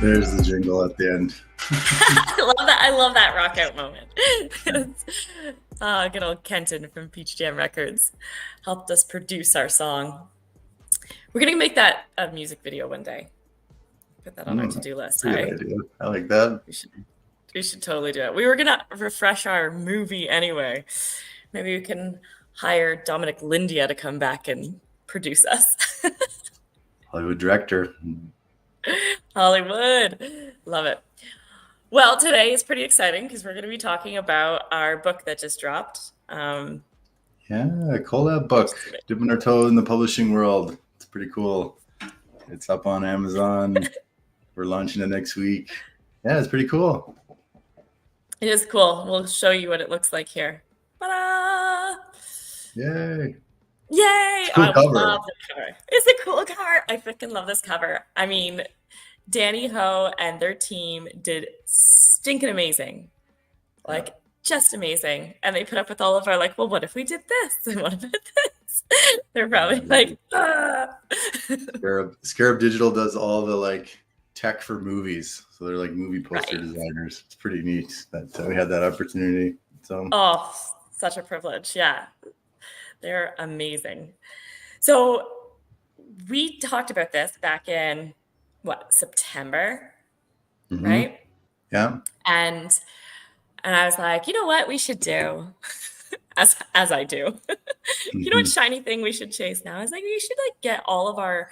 There's the jingle at the end. I love that. I love that rock out moment. Good old Kenton from Peach Jam Records helped us produce our song. We're gonna make that a music video one day. Put that on our to-do list. That's a good Hey, idea. I like that. we should totally do it. We were gonna refresh our movie anyway. Maybe we can hire Dominic Lindia to come back and produce us. Hollywood director. Hollywood. Love it. Well, today is pretty exciting because we're going to be talking about our book that just dropped. Yeah, collab book. Dipping our toe in the publishing world. It's pretty cool. It's up on Amazon. We're launching it next week. Yeah, it's pretty cool. It is cool. We'll show you what it looks like here. Ta-da! Yay. Yay! Cool I cover. love the cover. It's a cool cover. I freaking love this cover. I mean, Danny Ho and their team did stinking amazing. Like, just amazing. And they put up with all of our, like, well, what if we did this? And what if this? They're probably like, ah. Scarab Digital does all the like tech for movies. So they're like movie poster Right. designers. It's pretty neat that we had that opportunity. So Oh, such a privilege. Yeah. They're amazing. So we talked about this back in September, right? yeah. And I was like, you know what we should do? As I do. You know what shiny thing we should chase now? I was like, we should like get all of our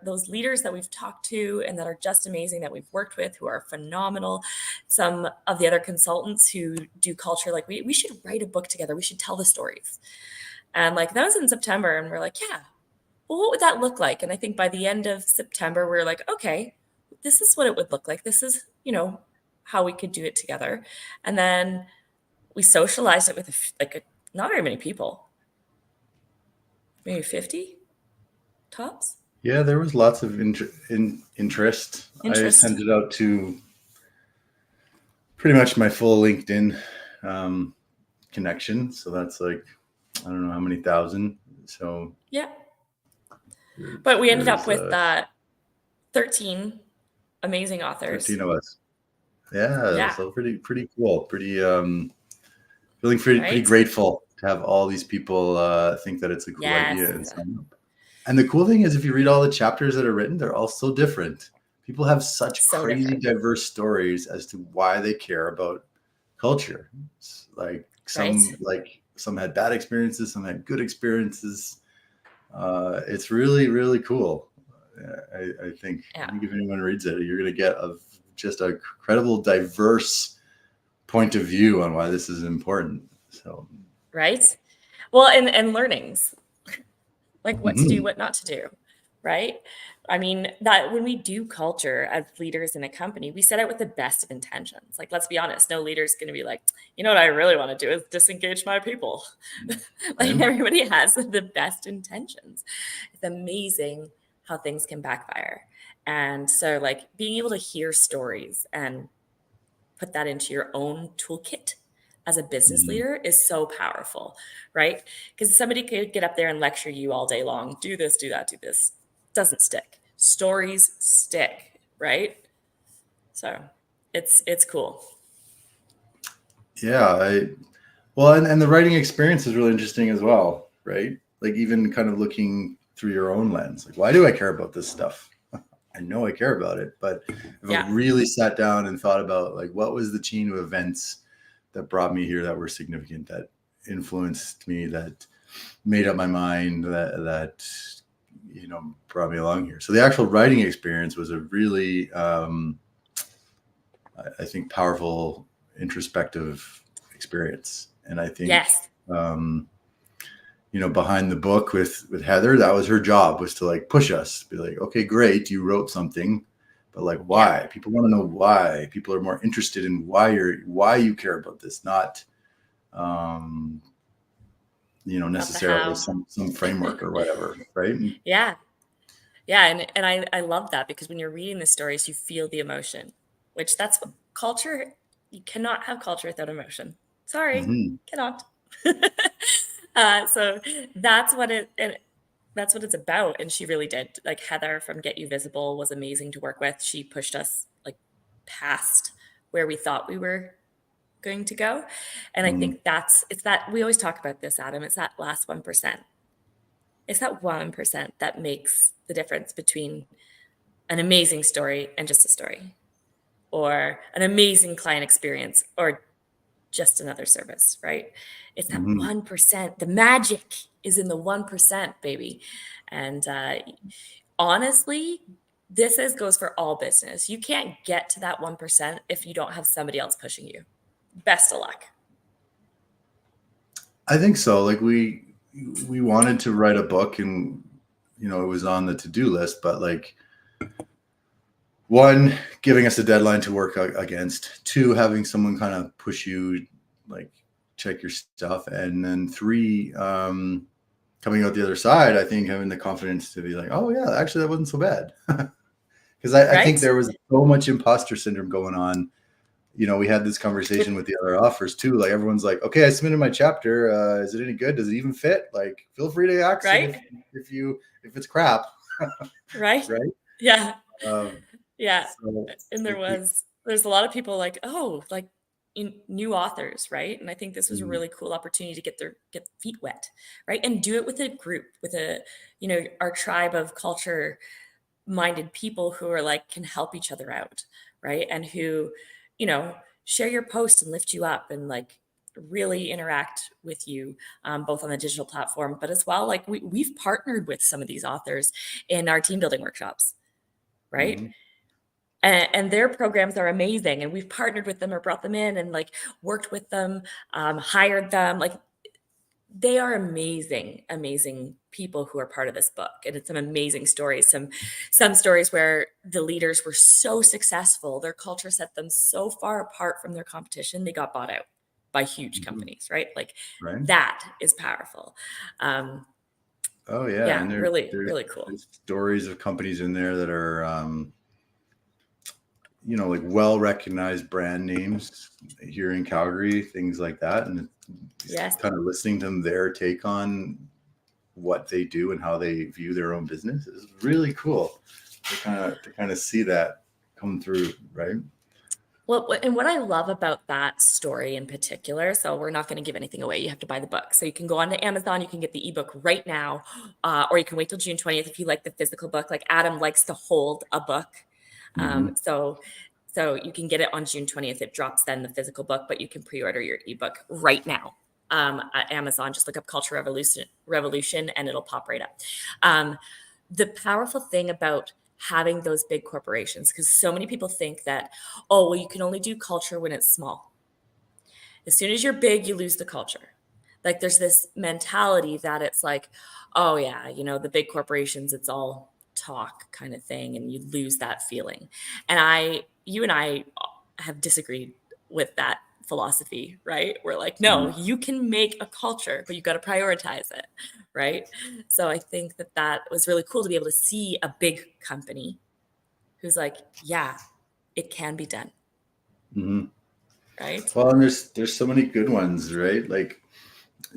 those leaders that we've talked to and that are just amazing that we've worked with, who are phenomenal. Some of the other consultants who do culture, like we should write a book together. We should tell the stories. And like that was in September, and we're like, yeah, well, what would that look like? And I think by the end of September, we are like, okay, this is what it would look like. This is, how we could do it together. And then we socialized it with not very many people, maybe 50 tops. Yeah, there was lots of interest. I sent it out to pretty much my full LinkedIn connection. So that's like, I don't know how many thousand. So yeah. But we ended up with 13 amazing authors. 13 of us. Yeah. So pretty cool. Pretty feeling pretty grateful to have all these people think that it's a cool idea and sign up. And the cool thing is, if you read all the chapters that are written, they're all so different. People have such crazy diverse stories as to why they care about culture. It's like some had bad experiences, some had good experiences. It's really, really cool. I think if anyone reads it, you're going to get just a credible, diverse point of view on why this is important. So right. Well, and learnings, like what to do, what not to do, right? I mean, that when we do culture as leaders in a company, we set out with the best of intentions. Like, let's be honest, no leader is going to be like, you know what I really want to do is disengage my people. Like everybody has the best intentions. It's amazing how things can backfire. And so like being able to hear stories and put that into your own toolkit as a business leader is so powerful, right? Because somebody could get up there and lecture you all day long, do this, do that, do this. Doesn't stick. Stories stick, right? So it's cool. Yeah, and the writing experience is really interesting as well, right? Like even kind of looking through your own lens, like why do I care about this stuff? I know I care about it, but if I really sat down and thought about like what was the chain of events that brought me here that were significant, that influenced me, that made up my mind, that brought me along here. So the actual writing experience was a really, I think, powerful introspective experience. And I think, behind the book with Heather, that was her job, was to like push us, be like, okay, great, you wrote something, but like why? People want to know why. People are more interested in why you care about this, not necessarily some framework or whatever, right? Yeah. And I love that, because when you're reading the stories, you feel the emotion, which that's what culture. You cannot have culture without emotion. Sorry, cannot. So that's what it that's what it's about. And she really did. Like Heather from Get You Visible was amazing to work with. She pushed us like past where we thought we were going to go. And I think it's that we always talk about this, Adam. It's that last 1%. It's that 1% that makes the difference between an amazing story and just a story, or an amazing client experience, or just another service, right? It's that 1%. The magic is in the 1%, baby. And honestly, goes for all business. You can't get to that 1% if you don't have somebody else pushing you. Best of luck. I think so. Like we wanted to write a book, and it was on the to-do list, but like, one, giving us a deadline to work against, two, having someone kind of push you, like check your stuff, and then three, coming out the other side, I think having the confidence to be like, oh yeah, actually that wasn't so bad. Because I think there was so much imposter syndrome going on. We had this conversation with the other offers too. Like everyone's like, okay, I submitted my chapter. Is it any good? Does it even fit? Like, feel free to ask if it's crap. Right. Right. Yeah. Yeah. So and there's a lot of people like, oh, like new authors, right? And I think this was a really cool opportunity to get feet wet, right? And do it with a group, with our tribe of culture minded people who are like, can help each other out, right? And who, share your post and lift you up and like really interact with you, both on the digital platform, but as well, like we've partnered with some of these authors in our team building workshops, right? And their programs are amazing. And we've partnered with them or brought them in and like worked with them, hired them. Like they are amazing, amazing people who are part of this book. And it's some amazing stories, some stories where the leaders were so successful, their culture set them so far apart from their competition, they got bought out by huge companies, right? Like that is powerful. Oh yeah. Yeah, And really, really cool. There's stories of companies in there that are, like well-recognized brand names here in Calgary, things like that. And kind of listening to them, their take on what they do and how they view their own business is really cool to kind of see that come through, right? Well, and what I love about that story in particular, so we're not going to give anything away. You have to buy the book. So you can go on to Amazon, you can get the ebook right now, or you can wait till June 20th if you like the physical book. Like Adam likes to hold a book. So you can get it on June 20th. It drops then the physical book, but you can pre-order your ebook right now at Amazon. Just look up Culture Revolution and it'll pop right up. The powerful thing about having those big corporations, because so many people think that, oh, well, you can only do culture when it's small. As soon as you're big, you lose the culture. Like there's this mentality that it's like, oh yeah, the big corporations, it's all talk kind of thing, and you lose that feeling. And you and I have disagreed with that philosophy, right? We're like, no, you can make a culture, but you got to prioritize it, right? So I think that was really cool to be able to see a big company who's like, yeah, it can be done. Right. Well, and there's so many good ones, right? Like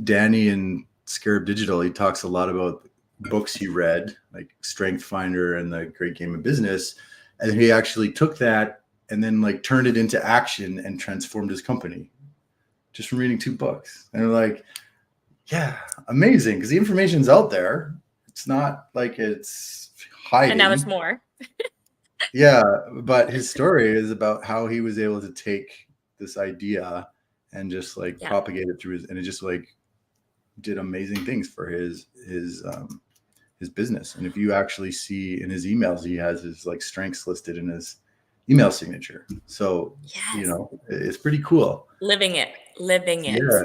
Danny in Scarab Digital, he talks a lot about books he read, like Strength Finder and The Great Game of Business, and he actually took that and then like turned it into action and transformed his company just from reading 2 books. And they're like, yeah, amazing, because the information's out there. It's not like it's hiding. And now there's more. Yeah, but his story is about how he was able to take this idea and just like propagate it through and it just like did amazing things for his business. And if you actually see in his emails, he has his like strengths listed in his email signature. So, it's pretty cool. Living it. Yeah.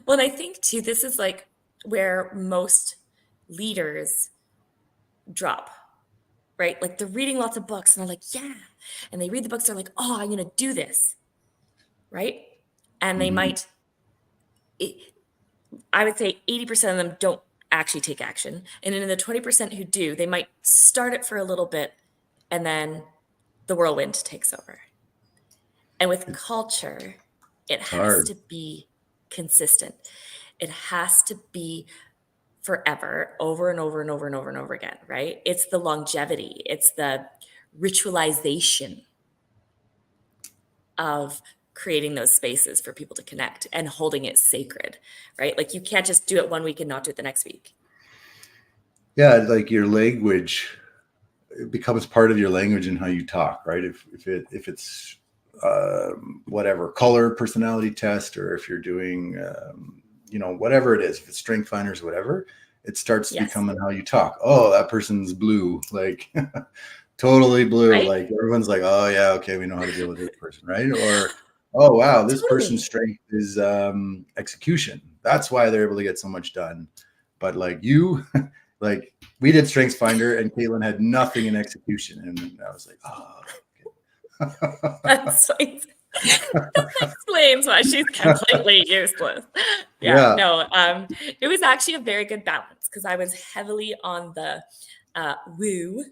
Well, and I think too, this is like where most leaders drop, right? Like they're reading lots of books and they're like, yeah. And they read the books, they're like, oh, I'm going to do this. Right. And they might, I would say 80% of them don't actually take action. And in the 20% who do, they might start it for a little bit and then the whirlwind takes over. And with culture, it has to be consistent. It has to be forever, over and over and over and over and over again, right? It's the longevity, it's the ritualization of creating those spaces for people to connect and holding it sacred, right? Like you can't just do it one week and not do it the next week. Yeah, like your language, it becomes part of your language and how you talk, right? If it's whatever color personality test, or if you're doing whatever it is, if it's strength finders, whatever, it starts becoming how you talk. Oh, that person's blue, like totally blue. Right? Like everyone's like, oh yeah, okay, we know how to deal with this person, right? Or oh wow, this person's strength is execution. That's why they're able to get so much done. But like you, like we did Strengths Finder and Caitlin had nothing in execution, and I was like, oh. Okay. That explains why she's completely useless. No, it was actually a very good balance because I was heavily on the woo,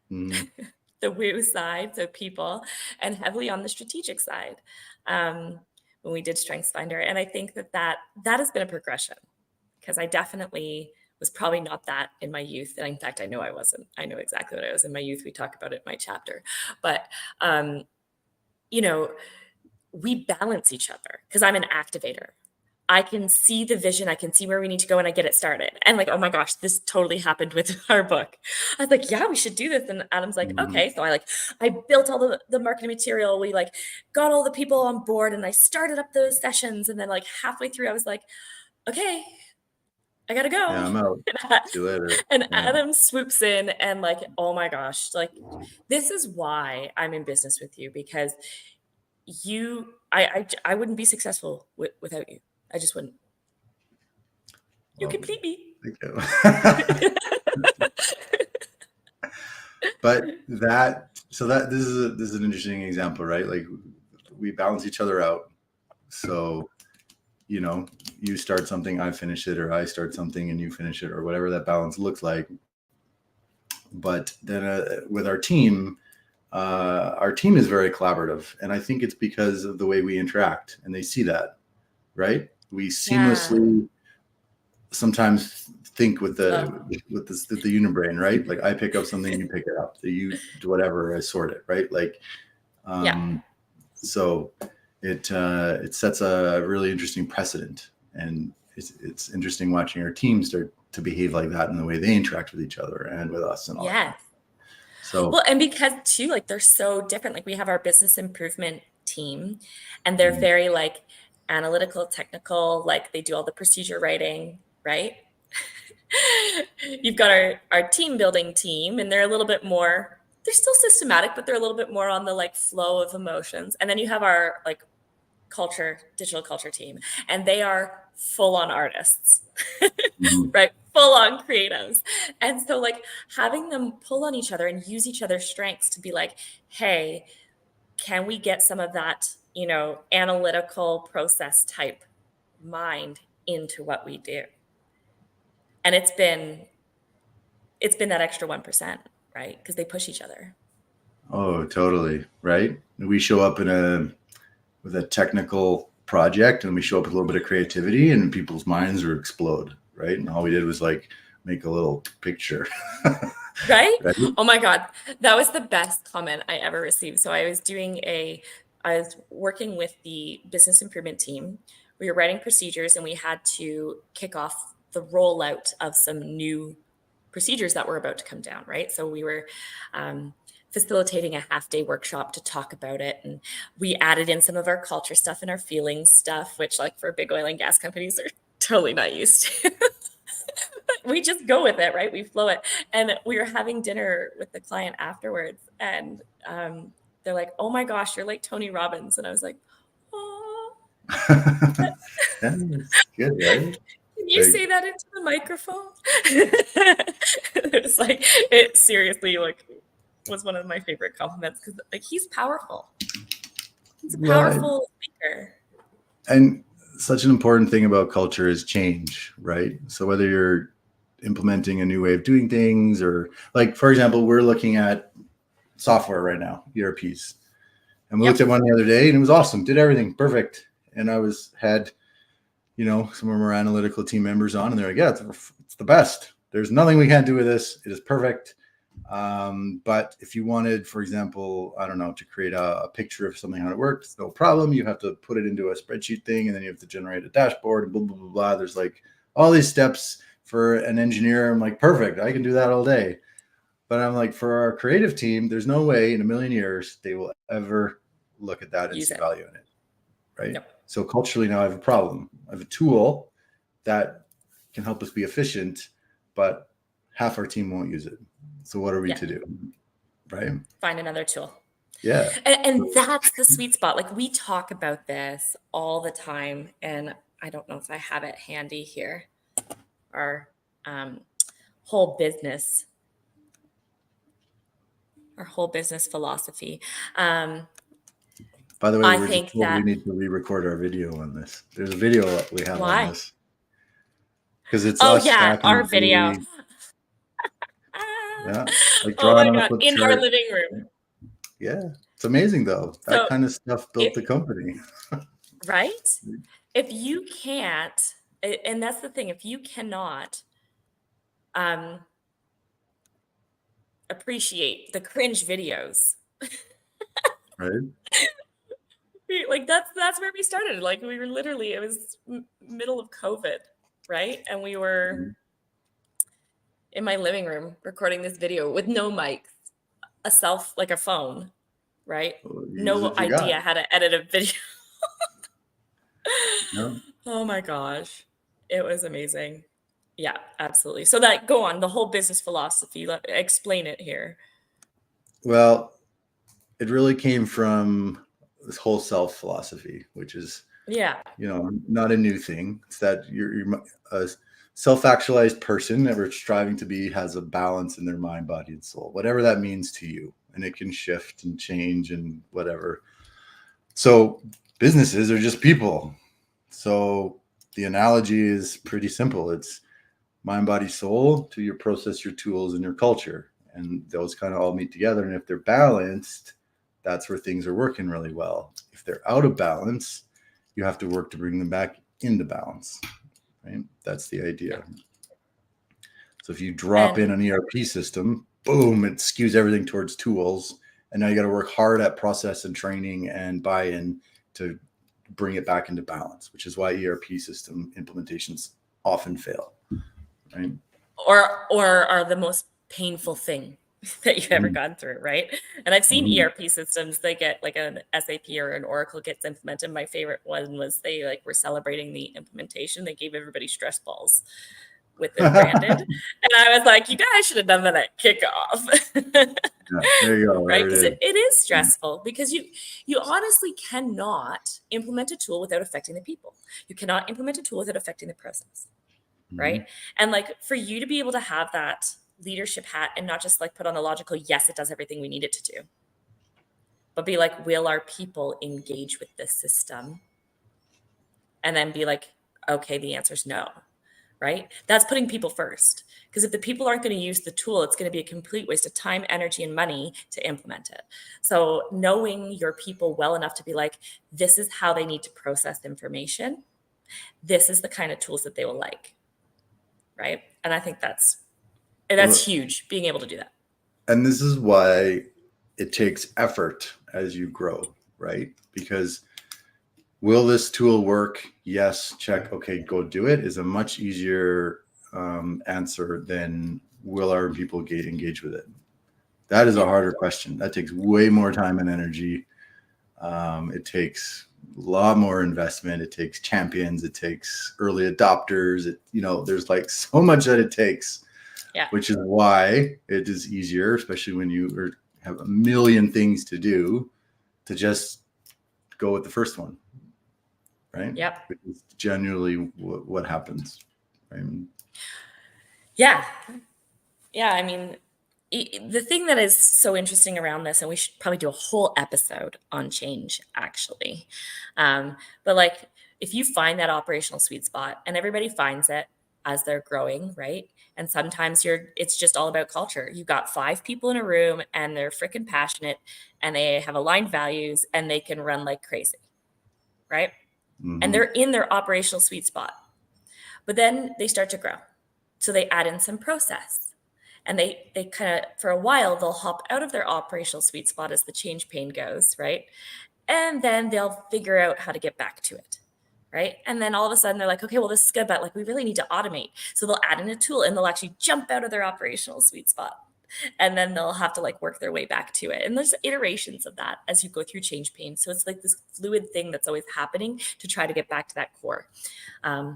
the woo side, so people, and heavily on the strategic side when we did Strengths Finder. And I think that has been a progression because I definitely was probably not that in my youth. And in fact, I know I wasn't. I know exactly what I was in my youth. We talk about it in my chapter. But, we balance each other because I'm an activator. I can see the vision. I can see where we need to go and I get it started. And like, oh my gosh, this totally happened with our book. I was like, yeah, we should do this. And Adam's like, okay. So I built all the marketing material. We like got all the people on board and I started up those sessions. And then like halfway through, I was like, okay, I gotta go. Yeah, I'm out. See you later. And Adam swoops in and like, oh my gosh, like this is why I'm in business with you, because I wouldn't be successful without you. I just wouldn't. You complete me. Thank you. But this is an interesting example, right? Like we balance each other out. So, you start something, I finish it, or I start something and you finish it, or whatever that balance looks like. But then with our team is very collaborative. And I think it's because of the way we interact and they see that, right? We seamlessly sometimes think with the unibrain, right? Like I pick up something, you pick it up, you do whatever, I sort it, right? Like, so it sets a really interesting precedent, and it's interesting watching our team start to behave like that in the way they interact with each other and with us and all that. So well, and because too, like they're so different. Like we have our business improvement team, and they're very like analytical, technical. Like they do all the procedure writing, right? You've got our team building team, and they're a little bit more. They're still systematic, but they're a little bit more on the like flow of emotions. And then you have our like digital culture team, and they are full on artists, right? Full on creatives. And so like having them pull on each other and use each other's strengths to be like, hey, can we get some of that, analytical process type mind into what we do? And it's been that extra 1%, right? Because they push each other. Oh, totally. Right. We show up with a technical project and we show up with a little bit of creativity and people's minds will explode. Right. And all we did was like make a little picture. Right? Oh my God. That was the best comment I ever received. So I was working with the business improvement team. We were writing procedures and we had to kick off the rollout of some new procedures that were about to come down. Right. So we were, facilitating a half-day workshop to talk about it. And we added in some of our culture stuff and our feelings stuff, which like for big oil and gas companies are totally not used to. We just go with it, right? We flow it. And we were having dinner with the client afterwards. And they're like, oh my gosh, you're like Tony Robbins. And I was like, oh. That's good, right? Can you say that into the microphone? It's like, it seriously like was one of my favorite compliments because like he's powerful. He's a powerful speaker. And such an important thing about culture is change, right? So whether you're implementing a new way of doing things or like, for example, we're looking at software right now, ERPs. And we looked at one the other day and it was awesome. Did everything perfect. And I had some of our analytical team members on, and they're like, yeah, it's the best. There's nothing we can't do with this. It is perfect. But if you wanted, for example, I don't know, to create a picture of something, how it works, no problem. You have to put it into a spreadsheet thing, and then you have to generate a dashboard and blah, blah, blah, blah. There's like all these steps for an engineer. I'm like, perfect. I can do that all day. But I'm like, for our creative team, there's no way in a million years they will ever look at that and see value in it. Right. Nope. So culturally now I have a problem. I have a tool that can help us be efficient, but half our team won't use it. So what are we to do? Right. Find another tool. Yeah. And that's the sweet spot. Like, we talk about this all the time, and I don't know if I have it handy here. Our whole business philosophy. By the way, we need to re-record our video on this. There's a video we have on this. Because it's our video. Yeah. Like drawing up in our living room. Yeah. It's amazing though. That kind of stuff built the company. Right? If you can't, and that's the thing, if you cannot appreciate the cringe videos. Right. Like that's where we started. Like, we were literally, it was middle of COVID, right? And we were in my living room recording this video with no mics, a phone, right? No idea how to edit a video. No. Oh my gosh. It was amazing. Yeah, absolutely. So go on, the whole business philosophy, explain it here. Well, it really came from this whole self philosophy, which is, not a new thing. It's that you're a self-actualized person that we're striving to be has a balance in their mind, body, and soul, whatever that means to you. And it can shift and change and whatever. So businesses are just people. So the analogy is pretty simple. It's mind, body, soul to your process, your tools, and your culture. And those kind of all meet together. And if they're balanced, that's where things are working really well. If they're out of balance, you have to work to bring them back into balance. Right? That's the idea. So if you drop in an ERP system, boom, it skews everything towards tools. And now you got to work hard at process and training and buy-in to bring it back into balance, which is why ERP system implementations often fail. Right? Or are the most painful thing that you've ever gone through, right? And I've seen ERP systems, they get like an SAP or an Oracle gets implemented. My favorite one was they were celebrating the implementation. They gave everybody stress balls with it branded. And I was like, you guys should have done that at kickoff. There you go. Right? Because it is stressful because you honestly cannot implement a tool without affecting the people. You cannot implement a tool without affecting the process. Right? And for you to be able to have that leadership hat and not just put on the logical, yes, it does everything we need it to do, but be like, will our people engage with this system? And then be like, okay, the answer is no, right? That's putting people first. Because if the people aren't going to use the tool, it's going to be a complete waste of time, energy, and money to implement it. So knowing your people well enough to be like, this is how they need to process information. This is the kind of tools that they will like, right? And I think that's huge, being able to do that. And this is why it takes effort as you grow, right? Because will this tool work? Yes, check. Okay, go do it is a much easier answer than will our people engage with it? That is a harder question. That takes way more time and energy. It takes a lot more investment. It takes champions. It takes early adopters. There's so much that it takes. Yeah. Which is why it is easier, especially when you have a million things to do, to just go with the first one, right? Yep. It's generally what happens, right? Yeah. Yeah, I mean, the thing that is so interesting around this, and we should probably do a whole episode on change, actually. But if you find that operational sweet spot, and everybody finds it as they're growing, right? And sometimes it's just all about culture. You got 5 people in a room and they're freaking passionate and they have aligned values and they can run like crazy, right? and they're in their operational sweet spot. But then they start to grow. So they add in some process. And they kind of, for a while, they'll hop out of their operational sweet spot as the change pain goes, right? And then they'll figure out how to get back to it, right? And then all of a sudden they're like, okay, well, this is good, but like we really need to automate. So they'll add in a tool and they'll actually jump out of their operational sweet spot. And then they'll have to like work their way back to it. And there's iterations of that as you go through change pain. So it's like this fluid thing that's always happening to try to get back to that core. I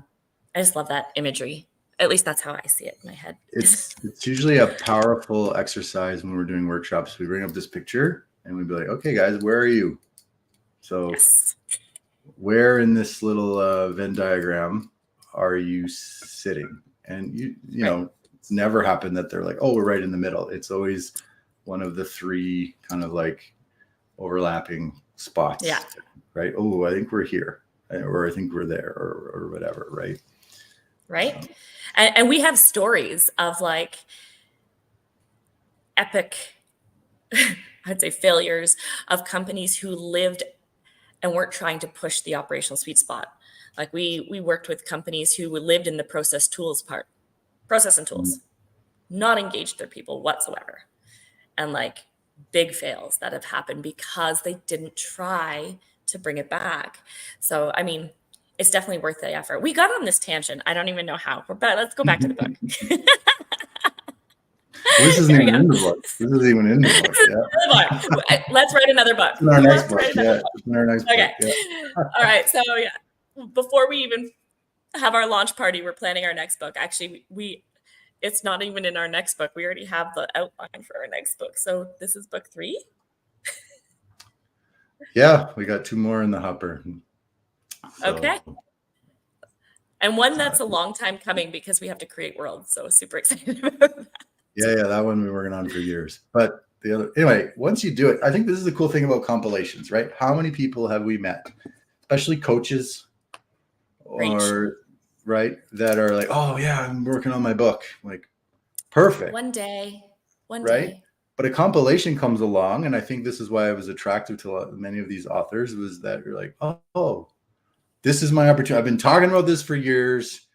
just love that imagery. At least that's how I see it in my head. It's usually a powerful exercise when we're doing workshops. We bring up this picture and we'd be like, okay, guys, where are you? So yes. Where in this little Venn diagram are you sitting? And you know, it's never happened that they're like, oh, we're right in the middle. It's always one of the three kind of like overlapping spots. Yeah. Right. Oh, I think we're here, or I think we're there, or whatever. Right. Right. And we have stories of like epic, I'd say, failures of companies who lived and weren't trying to push the operational sweet spot. Like we worked with companies who lived in the process and tools, not engaged their people whatsoever. And like big fails that have happened because they didn't try to bring it back. So, I mean, it's definitely worth the effort. We got on this tangent. I don't even know how, but let's go back to the book. This isn't even in the book. This isn't even in the book. Yeah. Let's write another book. In our next book. Yeah. In our next okay. book. Yeah. All right. So yeah, before we even have our launch party, we're planning our next book. Actually, it's not even in our next book. We already have the outline for our next book. So this is book 3. Yeah, we got 2 more in the hopper. So, okay. And one that's a long time coming because we have to create worlds. So super excited about that. Yeah, that one we've been working on for years. But anyway, once you do it, I think this is the cool thing about compilations, right? How many people have we met, especially coaches or right, that are like, oh yeah, I'm working on my book. Like, perfect. One day. Right. But a compilation comes along, and I think this is why I was attracted to many of these authors, was that you're like, oh, this is my opportunity. I've been talking about this for years.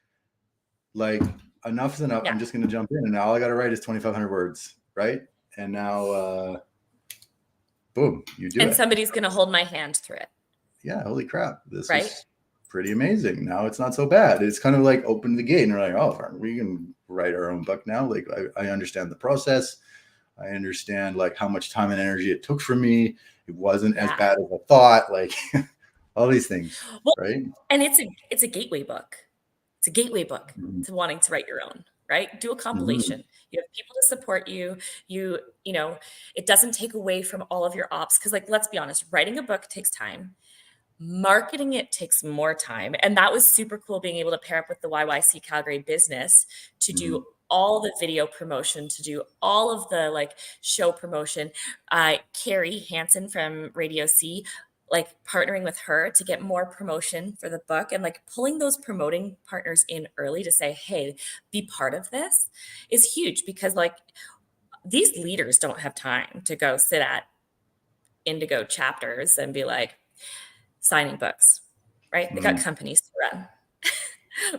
Like, enough is enough. Yeah. I'm just going to jump in, and now all I got to write is 2,500 words, right? And now, boom, you do it. And somebody's going to hold my hand through it. Yeah, holy crap. This is pretty amazing. Now it's not so bad. It's kind of like open the gate, and we're like, oh, we can write our own book now. Like, I understand the process. I understand like how much time and energy it took for me. It wasn't as bad as I thought. Like all these things, right? And it's a gateway book. It's a gateway book to wanting to write your own, right? Do a compilation. You have people to support you. You know, it doesn't take away from all of your ops. Cause like, let's be honest, writing a book takes time. Marketing it takes more time. And that was super cool being able to pair up with the YYC Calgary business to do all the video promotion, to do all of the like show promotion. Carrie Hansen from Radio C, like partnering with her to get more promotion for the book, and like pulling those promoting partners in early to say, hey, be part of this is huge, because like these leaders don't have time to go sit at Indigo chapters and be like signing books, right? They got companies to run,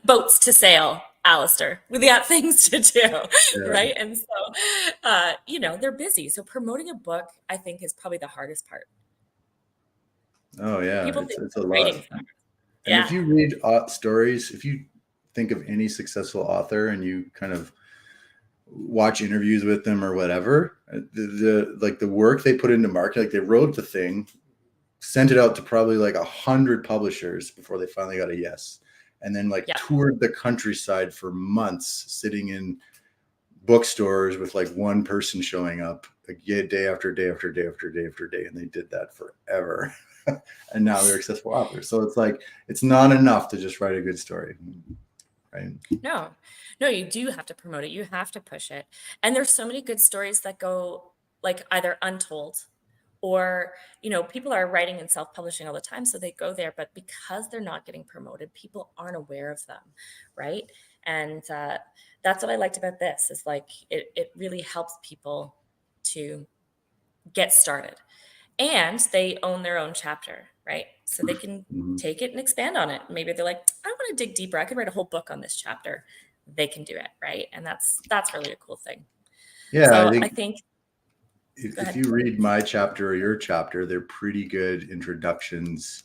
boats to sail, Alistair. We got things to do, right? And so, you know, they're busy. So promoting a book, I think, is probably the hardest part. Oh, yeah. It's a lot. And if you read stories, if you think of any successful author and you kind of watch interviews with them or whatever, the work they put into marketing, like they wrote the thing, sent it out to probably like 100 publishers before they finally got a yes. And then like toured the countryside for months, sitting in bookstores with like one person showing up day after day after day after day after day. And they did that forever. And now they're successful authors. So it's like, it's not enough to just write a good story. Right? No, you do have to promote it. You have to push it. And there's so many good stories that go like either untold, or, you know, people are writing and self-publishing all the time, so they go there, but because they're not getting promoted, people aren't aware of them, right? And that's what I liked about this, is like, it really helps people to get started. And they own their own chapter, right? So they can take it and expand on it. Maybe they're like, I want to dig deeper. I could write a whole book on this chapter. They can do it, right? And that's really a cool thing. Yeah, so I think if you read my chapter or your chapter, they're pretty good introductions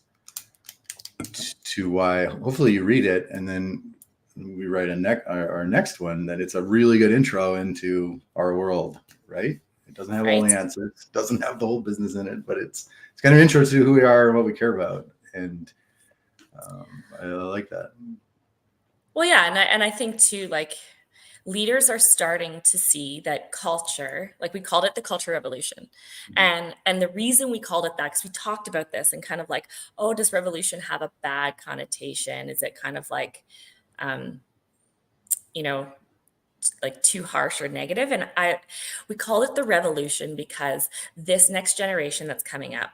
to why. Hopefully you read it, and then we write our next one, that it's a really good intro into our world, right? It doesn't have all the answers, doesn't have the whole business in it, but it's kind of intro to who we are and what we care about. And I like that. Well, yeah. And I think too, like, leaders are starting to see that culture, like we called it the culture revolution. And the reason we called it that, because we talked about this and kind of like, oh, does revolution have a bad connotation? Is it kind of like, like too harsh or negative? And we call it the revolution because this next generation that's coming up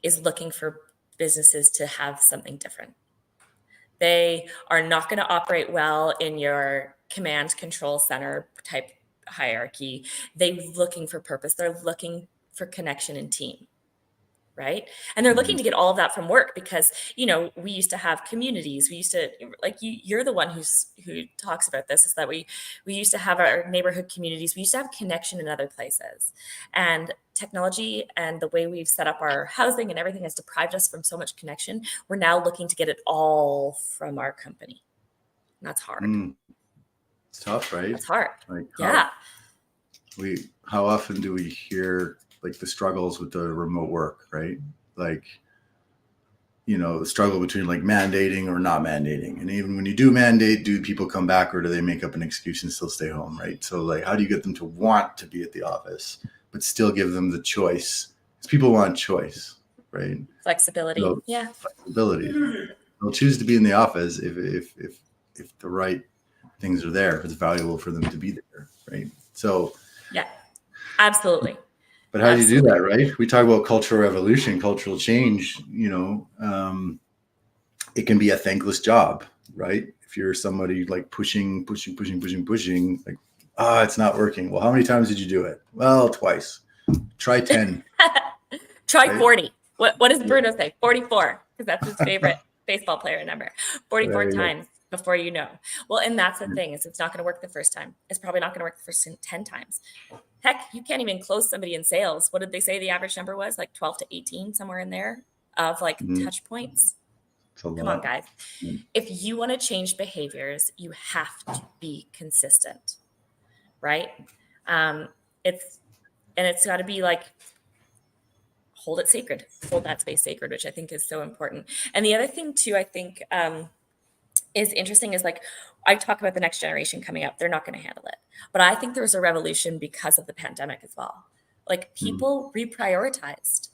is looking for businesses to have something different. They are not going to operate well in your command control center type hierarchy. They're looking for purpose. They're looking for connection and team, right? And they're looking to get all of that from work because, we used to have communities. We used to, like, you're the one who talks about this, is that we used to have our neighborhood communities. We used to have connection in other places. And technology and the way we've set up our housing and everything has deprived us from so much connection. We're now looking to get it all from our company. And that's hard. It's tough, right? It's hard. Like, yeah. How often do we hear like the struggles with the remote work, right? Like, the struggle between like mandating or not mandating. And even when you do mandate, do people come back, or do they make up an excuse and still stay home, right? So like, how do you get them to want to be at the office, but still give them the choice? Because people want choice, right? Flexibility. Flexibility. They'll choose to be in the office if the right things are there, if it's valuable for them to be there, right? So yeah, absolutely. But how do you do that, right? We talk about cultural revolution, cultural change, it can be a thankless job, right? If you're somebody like pushing, like, it's not working. Well, how many times did you do it? Well, twice. Try 10. Try right? 40. What does Bruno say? 44, because that's his favorite baseball player number. 44 times before you know. Well, and that's the thing, is it's not going to work the first time. It's probably not going to work the first 10 times. Heck, you can't even close somebody in sales. What did they say the average number was? Like 12 to 18, somewhere in there, of like touch points. Come on, guys. If you want to change behaviors, you have to be consistent, right? It's got to be like, hold it sacred, hold that space sacred, which I think is so important. And the other thing too, I think is interesting is like, I talk about the next generation coming up. They're not going to handle it. But I think there was a revolution because of the pandemic as well. Like, people reprioritized.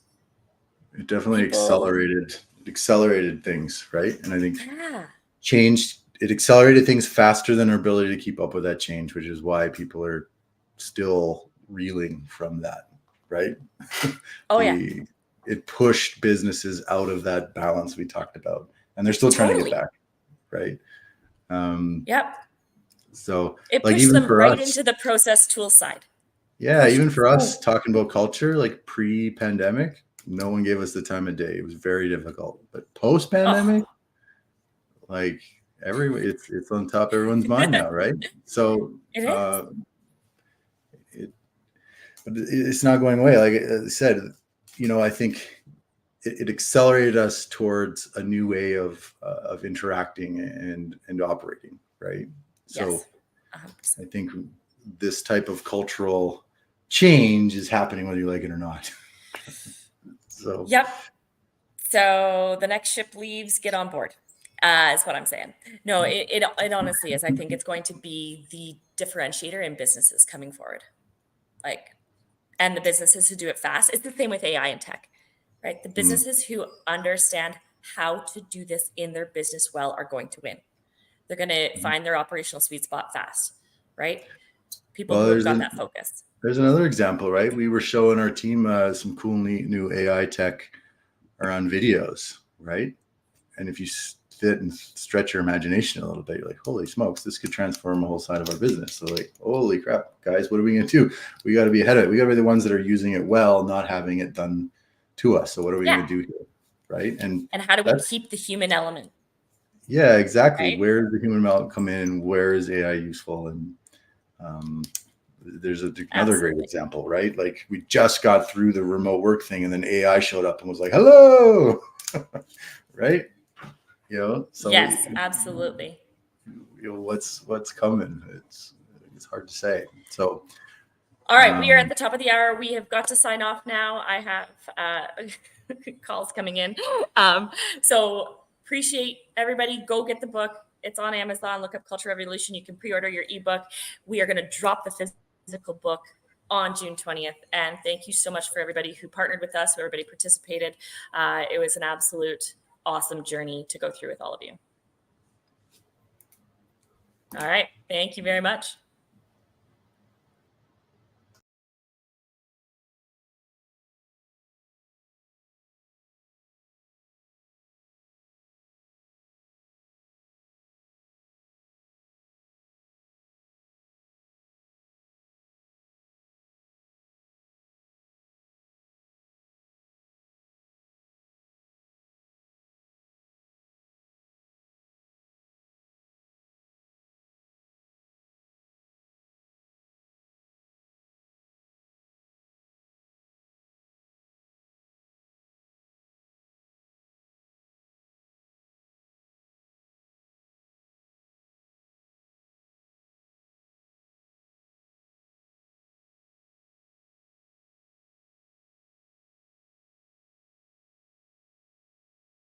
It definitely accelerated things, right? And I think it accelerated things faster than our ability to keep up with that change, which is why people are still reeling from that, right? It pushed businesses out of that balance we talked about, and they're still trying to get back, right? So it pushed even them right into the process tool side. Yeah, even for us talking about culture, like pre-pandemic, no one gave us the time of day. It was very difficult. But post-pandemic, like it's on top of everyone's mind now, right? So but it's not going away. Like I said, I think it accelerated us towards a new way of interacting and operating, right? So yes, I think this type of cultural change is happening whether you like it or not. So So the next ship leaves, get on board, is what I'm saying. No, it honestly is. I think it's going to be the differentiator in businesses coming forward. Like, and the businesses who do it fast. It's the same with AI and tech, right? The businesses who understand how to do this in their business well are going to win. They're going to find their operational sweet spot fast, right? People who have got that focus. There's another example, right? We were showing our team some cool new AI tech around videos, right? And if you sit and stretch your imagination a little bit, you're like, holy smokes, this could transform a whole side of our business. So like, holy crap, guys, what are we going to do? We got to be ahead of it. We got to be the ones that are using it well, not having it done to us. So what are we going to do here? Right. And how do we keep the human element? Yeah, exactly. Right? Where does the human element come in? Where is AI useful? And there's another great example, right? Like we just got through the remote work thing and then AI showed up and was like, hello, right? So yes, absolutely. What's coming? It's hard to say. So, all right, we are at the top of the hour. We have got to sign off now. I have calls coming in. So appreciate everybody. Go get the book. It's on Amazon. Look up Culture Revolution. You can pre-order your ebook. We are going to drop the physical book on June 20th. And thank you so much for everybody who partnered with us, who everybody participated. It was an absolute awesome journey to go through with all of you. All right. Thank you very much.